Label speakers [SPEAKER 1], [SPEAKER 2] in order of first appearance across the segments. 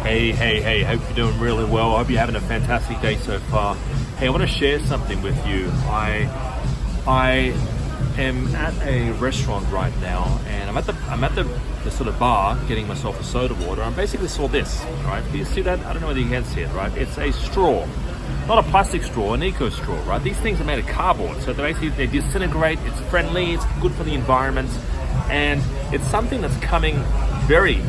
[SPEAKER 1] Hey, hope you're doing really well. I hope you're having a fantastic day so far. Hey, I want to share something with you. I am at a restaurant right now, and I'm at the sort of bar getting myself a soda water. I basically saw this, right? Do you see that? I don't know whether you can see it, right? It's a straw. Not a plastic straw, an eco straw, right? These things are made of cardboard, so they disintegrate, it's friendly, it's good for the environment, and it's something that's coming very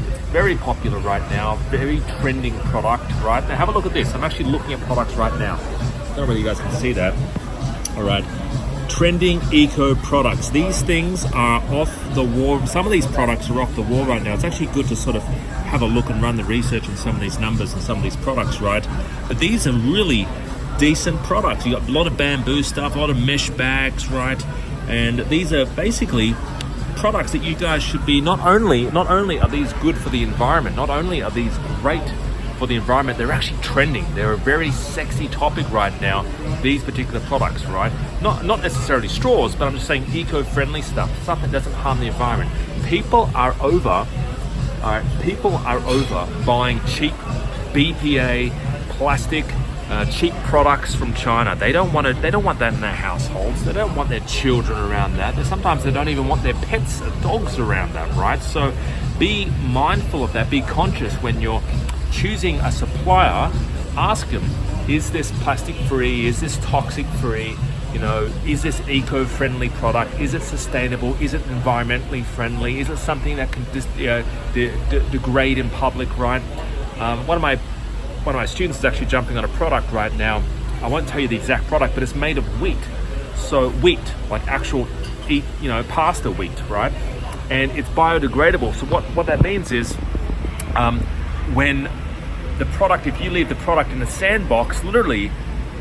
[SPEAKER 1] popular right now, very trending product, right? Now have a look at this. I'm actually looking at products right now. I don't know whether you guys can see that. All right, trending eco products. These things are off the wall. Some of these products are off the wall right now. It's actually good to sort of have a look and run the research on some of these numbers and some of these products, right? But these are really decent products. You got a lot of bamboo stuff, a lot of mesh bags, right? And these are basically products that you guys should be, not only are these good for the environment, not only are these great for the environment, they're actually trending. They're a very sexy topic right now, these particular products, right? Not necessarily straws, but I'm just saying eco-friendly stuff that doesn't harm the environment. People are over buying cheap BPA plastic cheap products from China. They don't want that in their households. They don't want their children around that. Sometimes they don't even want their pets, dogs around that, right? So be mindful of that. Be conscious when you're choosing a supplier. Ask them, is this plastic free? Is this toxic free? You know, is this eco-friendly product? Is it sustainable? Is it environmentally friendly? Is it something that can degrade in public, right? One of my students is actually jumping on a product right now. I won't tell you the exact product, but it's made of wheat. So wheat, like actual pasta wheat, right? And it's biodegradable. So what that means is when the product, if you leave the product in a sandbox, literally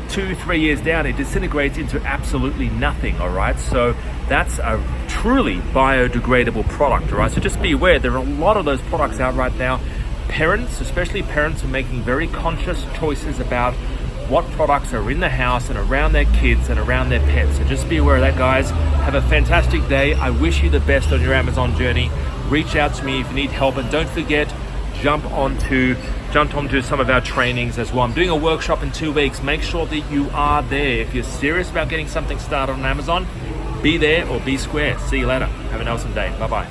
[SPEAKER 1] 2-3 years down, it disintegrates into absolutely nothing, all right? So that's a truly biodegradable product, all right? So just be aware, there are a lot of those products out right now. Parents, especially parents, are making very conscious choices about what products are in the house and around their kids and around their pets. So just be aware of that, guys. Have a fantastic day. I wish you the best on your Amazon journey. Reach out to me if you need help, and don't forget, jump onto some of our trainings as well. I'm doing a workshop in 2 weeks. Make sure that you are there. If you're serious about getting something started on Amazon, be there or be square. See you later. Have an awesome day. Bye-bye.